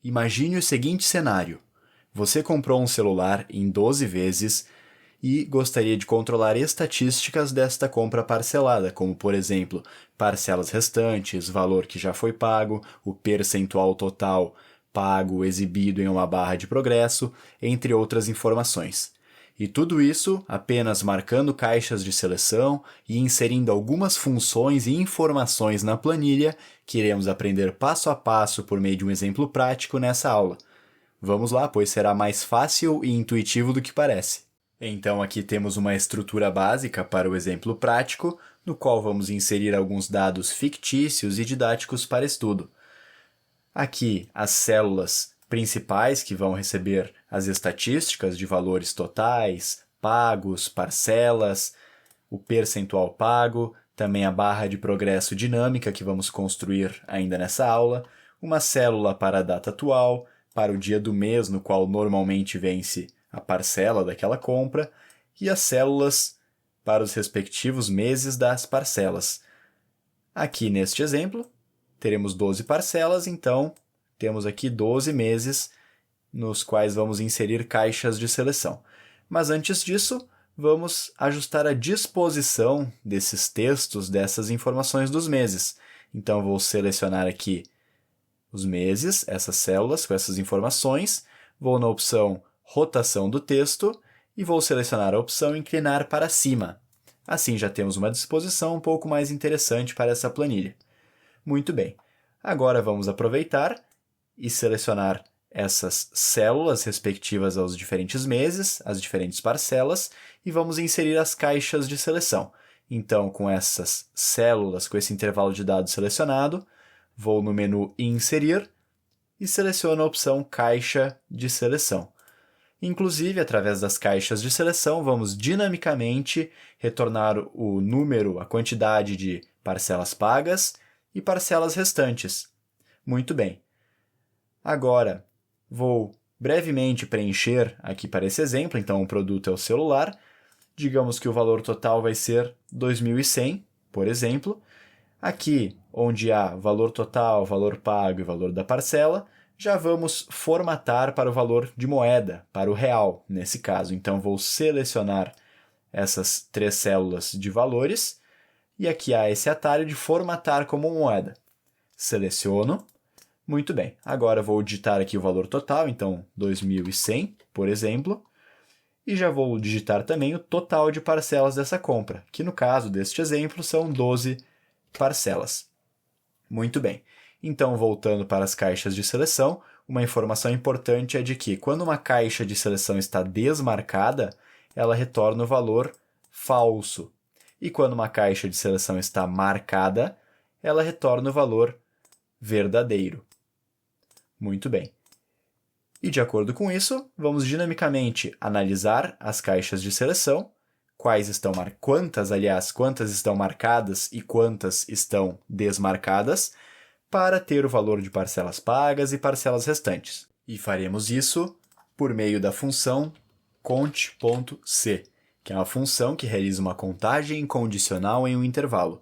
Imagine o seguinte cenário. Você comprou um celular em 12 vezes e gostaria de controlar estatísticas desta compra parcelada, como, por exemplo, parcelas restantes, valor que já foi pago, o percentual total pago exibido em uma barra de progresso, entre outras informações. E tudo isso apenas marcando caixas de seleção e inserindo algumas funções e informações na planilha que iremos aprender passo a passo por meio de um exemplo prático nessa aula. Vamos lá, pois será mais fácil e intuitivo do que parece. Então aqui temos uma estrutura básica para o exemplo prático, no qual vamos inserir alguns dados fictícios e didáticos para estudo. Aqui as células principais que vão receber as estatísticas de valores totais, pagos, parcelas, o percentual pago, também a barra de progresso dinâmica que vamos construir ainda nessa aula, uma célula para a data atual, para o dia do mês no qual normalmente vence a parcela daquela compra, e as células para os respectivos meses das parcelas. Aqui neste exemplo, teremos 12 parcelas, então temos aqui 12 meses nos quais vamos inserir caixas de seleção. Mas antes disso, vamos ajustar a disposição desses textos, dessas informações dos meses. Então, vou selecionar aqui os meses, essas células com essas informações, vou na opção rotação do texto e vou selecionar a opção inclinar para cima. Assim já temos uma disposição um pouco mais interessante para essa planilha. Muito bem. Agora vamos aproveitar e selecionar essas células respectivas aos diferentes meses, as diferentes parcelas, e vamos inserir as caixas de seleção. Então, com essas células, com esse intervalo de dados selecionado, vou no menu Inserir e seleciono a opção Caixa de Seleção. Inclusive, através das caixas de seleção, vamos dinamicamente retornar o número, a quantidade de parcelas pagas e parcelas restantes. Muito bem. Agora, vou brevemente preencher aqui para esse exemplo, então o produto é o celular. Digamos que o valor total vai ser 2.100, por exemplo. Aqui, onde há valor total, valor pago e valor da parcela, já vamos formatar para o valor de moeda, para o real, nesse caso. Então, vou selecionar essas 3 células de valores e aqui há esse atalho de formatar como moeda. Seleciono. Muito bem. Agora, vou digitar aqui o valor total, então 2.100, por exemplo, e já vou digitar também o total de parcelas dessa compra, que no caso deste exemplo são 12 parcelas. Muito bem. Então, voltando para as caixas de seleção, uma informação importante é de que, quando uma caixa de seleção está desmarcada, ela retorna o valor falso. E quando uma caixa de seleção está marcada, ela retorna o valor verdadeiro. Muito bem. E, de acordo com isso, vamos dinamicamente analisar as caixas de seleção, quantas estão marcadas e quantas estão desmarcadas, para ter o valor de parcelas pagas e parcelas restantes. E faremos isso por meio da função cont.c, que é uma função que realiza uma contagem condicional em um intervalo.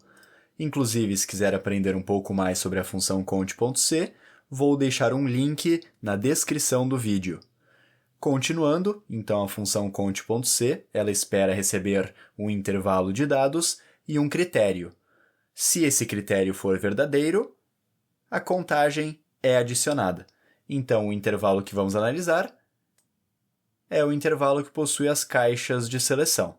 Inclusive, se quiser aprender um pouco mais sobre a função cont.c, vou deixar um link na descrição do vídeo. Continuando, então a função cont.c, ela espera receber um intervalo de dados e um critério. Se esse critério for verdadeiro, a contagem é adicionada. Então, o intervalo que vamos analisar é o intervalo que possui as caixas de seleção.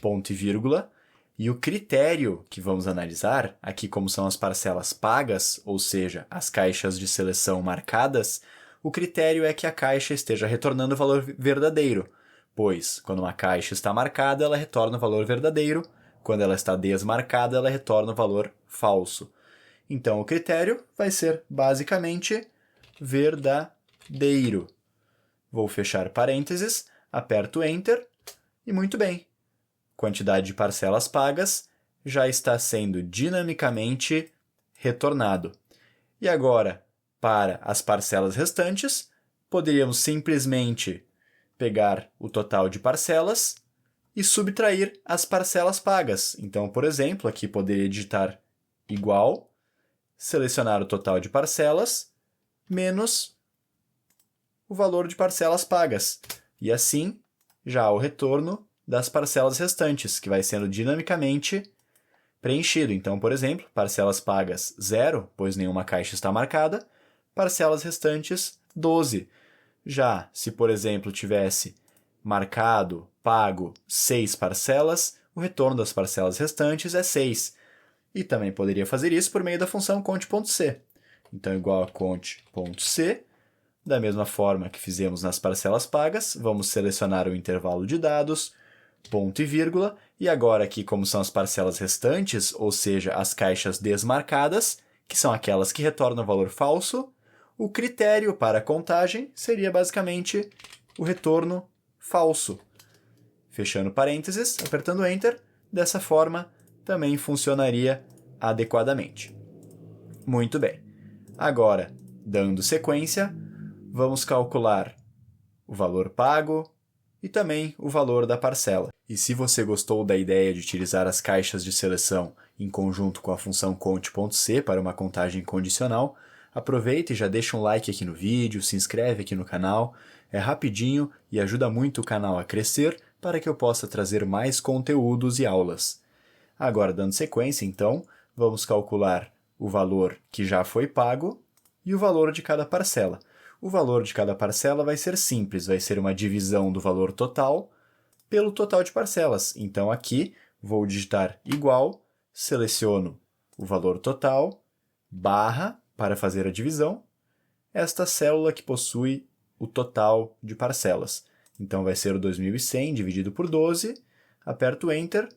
Ponto e vírgula. E o critério que vamos analisar, aqui como são as parcelas pagas, ou seja, as caixas de seleção marcadas, o critério é que a caixa esteja retornando o valor verdadeiro, pois, quando uma caixa está marcada, ela retorna o valor verdadeiro, quando ela está desmarcada, ela retorna o valor falso. Então, o critério vai ser, basicamente, verdadeiro. Vou fechar parênteses, aperto Enter e muito bem. Quantidade de parcelas pagas já está sendo dinamicamente retornado. E agora, para as parcelas restantes, poderíamos simplesmente pegar o total de parcelas e subtrair as parcelas pagas. Então, por exemplo, aqui poderia digitar igual, selecionar o total de parcelas, menos o valor de parcelas pagas. E assim, já o retorno das parcelas restantes, que vai sendo dinamicamente preenchido. Então, por exemplo, parcelas pagas 0, pois nenhuma caixa está marcada, parcelas restantes 12. Já se, por exemplo, tivesse marcado, pago 6 parcelas, o retorno das parcelas restantes é 6. E também poderia fazer isso por meio da função cont.c. Então, igual a cont.c, da mesma forma que fizemos nas parcelas pagas, vamos selecionar o intervalo de dados, ponto e vírgula, e agora aqui, como são as parcelas restantes, ou seja, as caixas desmarcadas, que são aquelas que retornam valor falso, o critério para a contagem seria basicamente o retorno falso. Fechando parênteses, apertando Enter, dessa forma também funcionaria adequadamente. Muito bem. Agora, dando sequência, vamos calcular o valor pago e também o valor da parcela. E se você gostou da ideia de utilizar as caixas de seleção em conjunto com a função cont.c para uma contagem condicional, aproveita e já deixa um like aqui no vídeo, se inscreve aqui no canal, é rapidinho e ajuda muito o canal a crescer para que eu possa trazer mais conteúdos e aulas. Agora, dando sequência, então, vamos calcular o valor que já foi pago e o valor de cada parcela. O valor de cada parcela vai ser simples, vai ser uma divisão do valor total pelo total de parcelas. Então, aqui, vou digitar igual, seleciono o valor total, barra, para fazer a divisão, esta célula que possui o total de parcelas. Então, vai ser o 2.100 dividido por 12, aperto Enter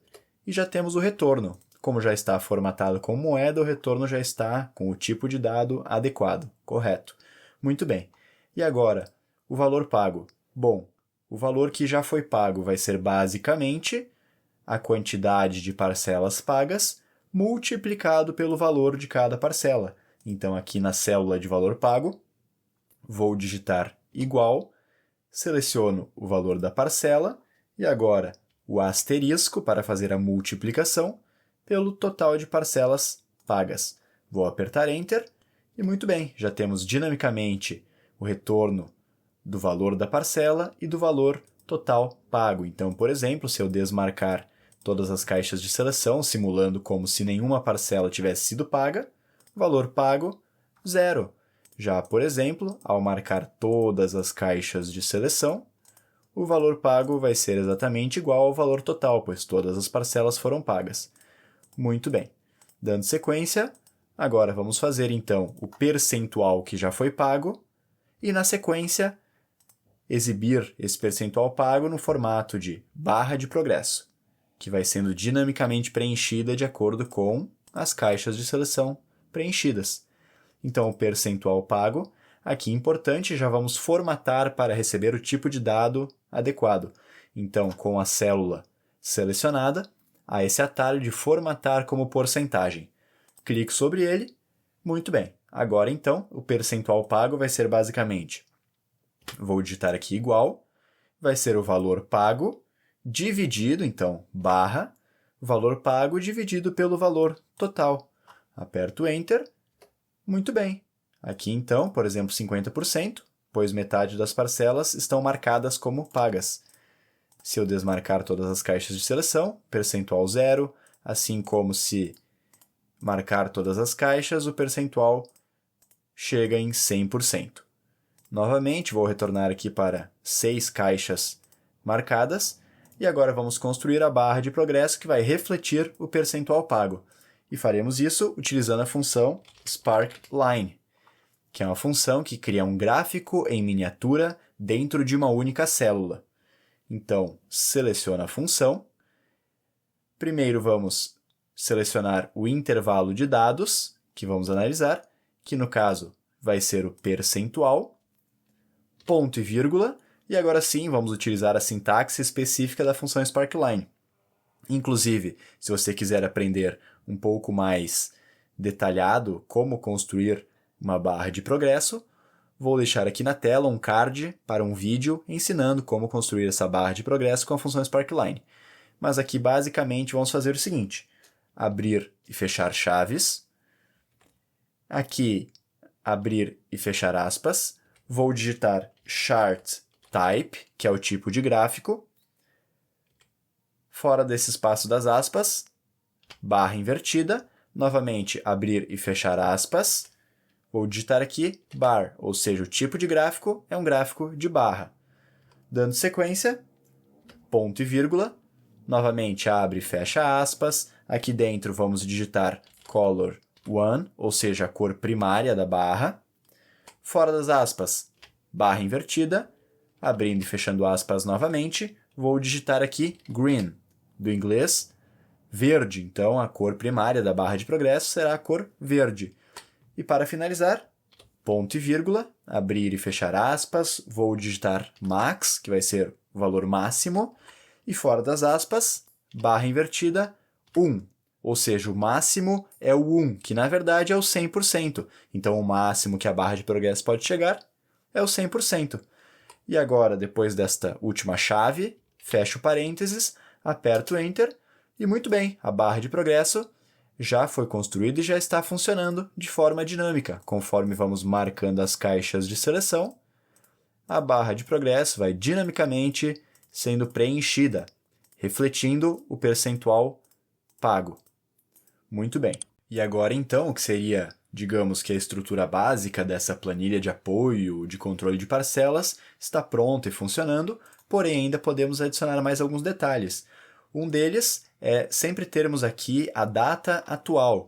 e já temos o retorno. Como já está formatado como moeda, o retorno já está com o tipo de dado adequado, correto. Muito bem. E agora, o valor pago. Bom, o valor que já foi pago vai ser basicamente a quantidade de parcelas pagas multiplicado pelo valor de cada parcela. Então, aqui na célula de valor pago, vou digitar igual, seleciono o valor da parcela e agora o asterisco para fazer a multiplicação pelo total de parcelas pagas. Vou apertar Enter e muito bem, já temos dinamicamente o retorno do valor da parcela e do valor total pago. Então, por exemplo, se eu desmarcar todas as caixas de seleção, simulando como se nenhuma parcela tivesse sido paga, valor pago, 0. Já, por exemplo, ao marcar todas as caixas de seleção, o valor pago vai ser exatamente igual ao valor total, pois todas as parcelas foram pagas. Muito bem. Dando sequência, agora vamos fazer então o percentual que já foi pago e, na sequência, exibir esse percentual pago no formato de barra de progresso, que vai sendo dinamicamente preenchida de acordo com as caixas de seleção preenchidas. Então, o percentual pago, aqui importante, já vamos formatar para receber o tipo de dado adequado. Então, com a célula selecionada, há esse atalho de formatar como porcentagem. Clico sobre ele. Muito bem. Agora, então, o percentual pago vai ser basicamente, vou digitar aqui igual, vai ser o valor pago dividido, então, barra, valor pago dividido pelo valor total. Aperto Enter. Muito bem. Aqui, então, por exemplo, 50%, pois metade das parcelas estão marcadas como pagas. Se eu desmarcar todas as caixas de seleção, percentual 0, assim como se marcar todas as caixas, o percentual chega em 100%. Novamente, vou retornar aqui para 6 caixas marcadas, e agora vamos construir a barra de progresso que vai refletir o percentual pago. E faremos isso utilizando a função sparkLine, que é uma função que cria um gráfico em miniatura dentro de uma única célula. Então, seleciona a função. Primeiro vamos selecionar o intervalo de dados que vamos analisar, que no caso vai ser o percentual, ponto e vírgula, e agora sim vamos utilizar a sintaxe específica da função sparkLine. Inclusive, se você quiser aprender um pouco mais detalhado como construir uma barra de progresso, vou deixar aqui na tela um card para um vídeo ensinando como construir essa barra de progresso com a função sparkLine. Mas aqui basicamente vamos fazer o seguinte: abrir e fechar chaves, aqui abrir e fechar aspas, vou digitar chart type, que é o tipo de gráfico. Fora desse espaço das aspas, barra invertida, novamente abrir e fechar aspas. Vou digitar aqui bar, ou seja, o tipo de gráfico é um gráfico de barra. Dando sequência, ponto e vírgula, novamente abre e fecha aspas. Aqui dentro vamos digitar color 1, ou seja, a cor primária da barra. Fora das aspas, barra invertida, abrindo e fechando aspas novamente, vou digitar aqui green, do inglês verde. Então, a cor primária da barra de progresso será a cor verde. E para finalizar, ponto e vírgula, abrir e fechar aspas, vou digitar max, que vai ser o valor máximo, e fora das aspas, barra invertida, 1. Ou seja, o máximo é o 1, que na verdade é o 100%. Então, o máximo que a barra de progresso pode chegar é o 100%. E agora, depois desta última chave, fecho parênteses, aperto Enter, e muito bem, a barra de progresso já foi construída e já está funcionando de forma dinâmica. Conforme vamos marcando as caixas de seleção, a barra de progresso vai dinamicamente sendo preenchida, refletindo o percentual pago. Muito bem. E agora então, o que seria, digamos que a estrutura básica dessa planilha de apoio, de controle de parcelas, está pronta e funcionando, porém ainda podemos adicionar mais alguns detalhes. Um deles é sempre termos aqui a data atual.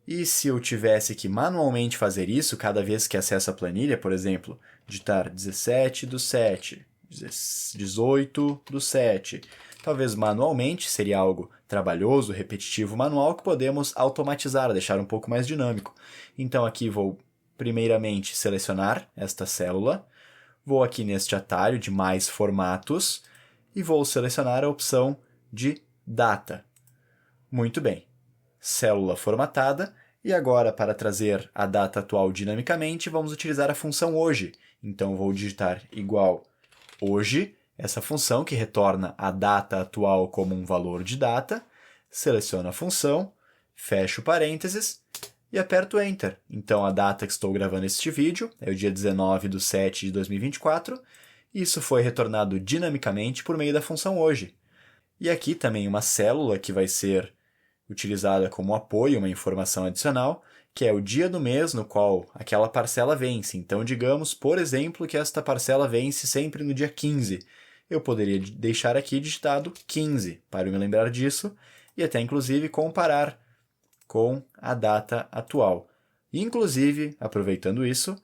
E se eu tivesse que manualmente fazer isso cada vez que acesso a planilha, por exemplo, digitar 17/7, 18/7, talvez manualmente seria algo trabalhoso, repetitivo, manual, que podemos automatizar, deixar um pouco mais dinâmico. Então aqui vou primeiramente selecionar esta célula, vou aqui neste atalho de mais formatos e vou selecionar a opção de data. Muito bem. Célula formatada, e agora para trazer a data atual dinamicamente, vamos utilizar a função hoje. Então vou digitar igual hoje, essa função que retorna a data atual como um valor de data, seleciono a função, fecho parênteses e aperto Enter. Então a data que estou gravando este vídeo é o dia 19/7 de 2024, e isso foi retornado dinamicamente por meio da função hoje. E aqui também uma célula que vai ser utilizada como apoio, uma informação adicional, que é o dia do mês no qual aquela parcela vence. Então, digamos, por exemplo, que esta parcela vence sempre no dia 15. Eu poderia deixar aqui digitado 15, para me lembrar disso, e até inclusive comparar com a data atual. Inclusive, aproveitando isso,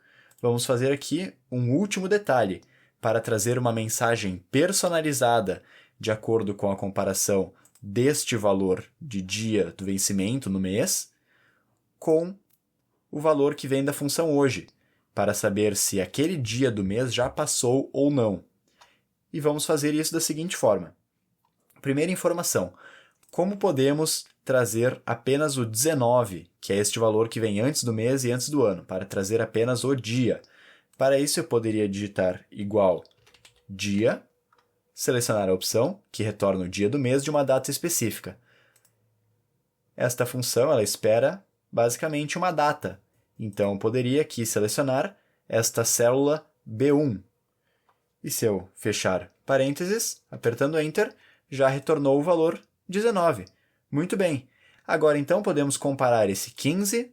vamos fazer aqui um último detalhe, para trazer uma mensagem personalizada de acordo com a comparação deste valor de dia do vencimento no mês com o valor que vem da função hoje, para saber se aquele dia do mês já passou ou não. E vamos fazer isso da seguinte forma. Primeira informação, como podemos trazer apenas o 19, que é este valor que vem antes do mês e antes do ano, para trazer apenas o dia? Para isso eu poderia digitar igual dia, selecionar a opção que retorna o dia do mês de uma data específica. Esta função ela espera basicamente uma data. Então eu poderia aqui selecionar esta célula B1. E se eu fechar parênteses, apertando Enter, já retornou o valor 19. Muito bem. Agora então podemos comparar esse 15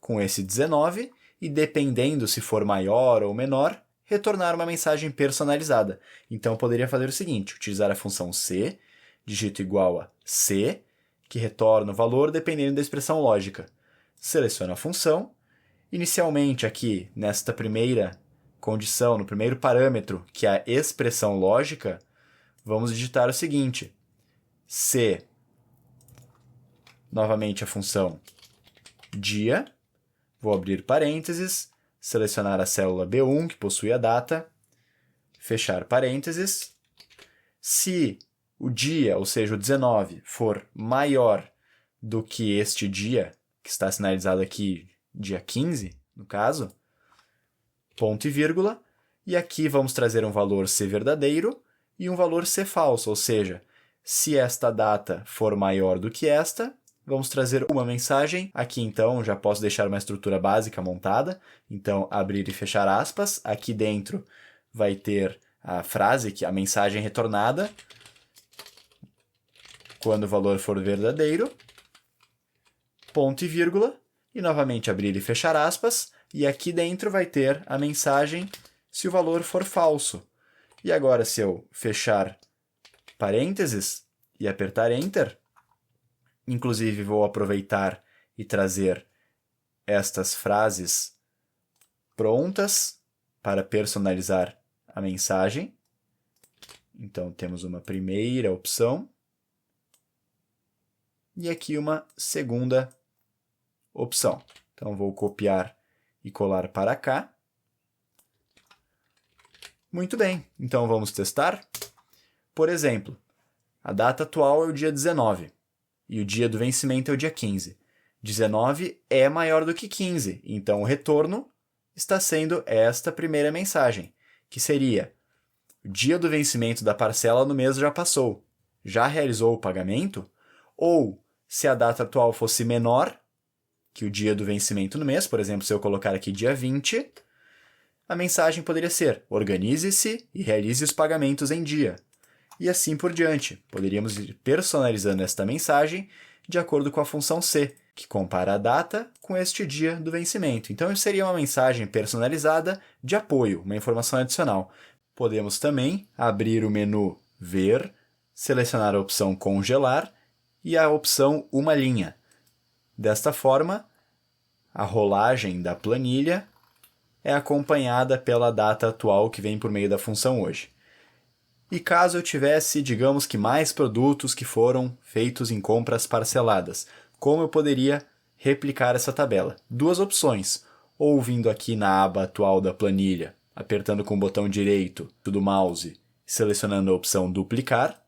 com esse 19 e, dependendo se for maior ou menor, retornar uma mensagem personalizada. Então eu poderia fazer o seguinte, utilizar a função C, digito igual a C, que retorna o valor dependendo da expressão lógica. Seleciono a função. Inicialmente aqui, nesta primeira condição, no primeiro parâmetro, que é a expressão lógica, vamos digitar o seguinte, C, novamente a função dia, vou abrir parênteses, selecionar a célula B1, que possui a data, fechar parênteses. Se o dia, ou seja, o 19, for maior do que este dia, que está sinalizado aqui, dia 15, no caso, ponto e vírgula, e aqui vamos trazer um valor C verdadeiro e um valor C falso, ou seja, se esta data for maior do que esta, vamos trazer uma mensagem. Aqui, então, já posso deixar uma estrutura básica montada. Então, abrir e fechar aspas. Aqui dentro vai ter a frase, a mensagem retornada, quando o valor for verdadeiro, ponto e vírgula, e novamente abrir e fechar aspas. E aqui dentro vai ter a mensagem se o valor for falso. E agora, se eu fechar parênteses e apertar Enter, inclusive vou aproveitar e trazer estas frases prontas para personalizar a mensagem. Então, temos uma primeira opção e aqui uma segunda opção. Então, vou copiar e colar para cá. Muito bem, então vamos testar. Por exemplo, a data atual é o dia 19 e o dia do vencimento é o dia 15. 19 é maior do que 15, então o retorno está sendo esta primeira mensagem, que seria: o dia do vencimento da parcela no mês já passou. Já realizou o pagamento? Ou, se a data atual fosse menor que o dia do vencimento no mês, por exemplo, se eu colocar aqui dia 20, a mensagem poderia ser: organize-se e realize os pagamentos em dia. E assim por diante. Poderíamos ir personalizando esta mensagem de acordo com a função C, que compara a data com este dia do vencimento. Então, isso seria uma mensagem personalizada de apoio, uma informação adicional. Podemos também abrir o menu Ver, selecionar a opção Congelar e a opção Uma linha. Desta forma, a rolagem da planilha é acompanhada pela data atual que vem por meio da função hoje. E caso eu tivesse, digamos que mais produtos que foram feitos em compras parceladas, como eu poderia replicar essa tabela? Duas opções: ou vindo aqui na aba atual da planilha, apertando com o botão direito do mouse, selecionando a opção Duplicar,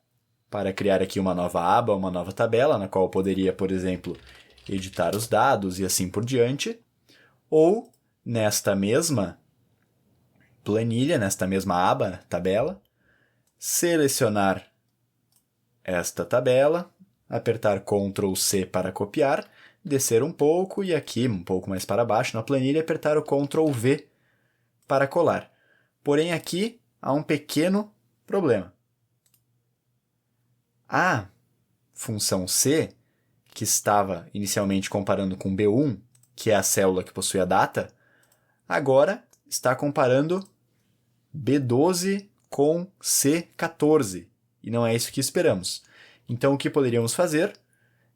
para criar aqui uma nova aba, uma nova tabela, na qual eu poderia, por exemplo, editar os dados e assim por diante. Ou, nesta mesma planilha, nesta mesma aba, tabela, selecionar esta tabela, apertar Ctrl C para copiar, descer um pouco e aqui, um pouco mais para baixo na planilha, apertar o Ctrl V para colar. Porém, aqui há um pequeno problema. A função C, que estava inicialmente comparando com B1, que é a célula que possui a data, agora está comparando B12 com C14, e não é isso que esperamos. Então, o que poderíamos fazer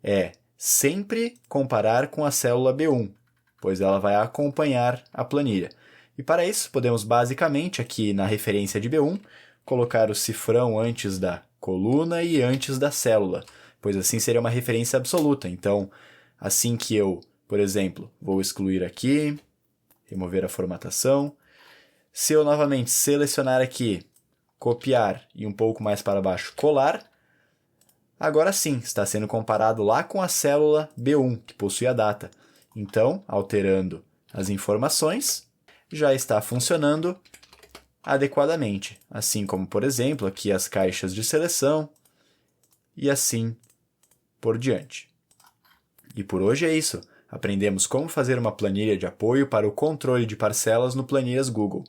é sempre comparar com a célula B1, pois ela vai acompanhar a planilha. E para isso, podemos basicamente, aqui na referência de B1, colocar o cifrão antes da coluna e antes da célula, pois assim seria uma referência absoluta. Então, assim que eu, por exemplo, vou excluir aqui, remover a formatação, se eu novamente selecionar aqui, copiar e um pouco mais para baixo colar, agora sim está sendo comparado lá com a célula B1, que possui a data. Então, alterando as informações, já está funcionando adequadamente. Assim como, por exemplo, aqui as caixas de seleção e assim por diante. E por hoje é isso. Aprendemos como fazer uma planilha de apoio para o controle de parcelas no Planilhas Google.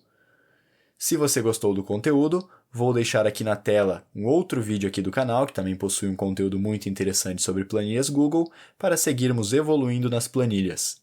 Se você gostou do conteúdo, vou deixar aqui na tela um outro vídeo aqui do canal, que também possui um conteúdo muito interessante sobre planilhas Google, para seguirmos evoluindo nas planilhas.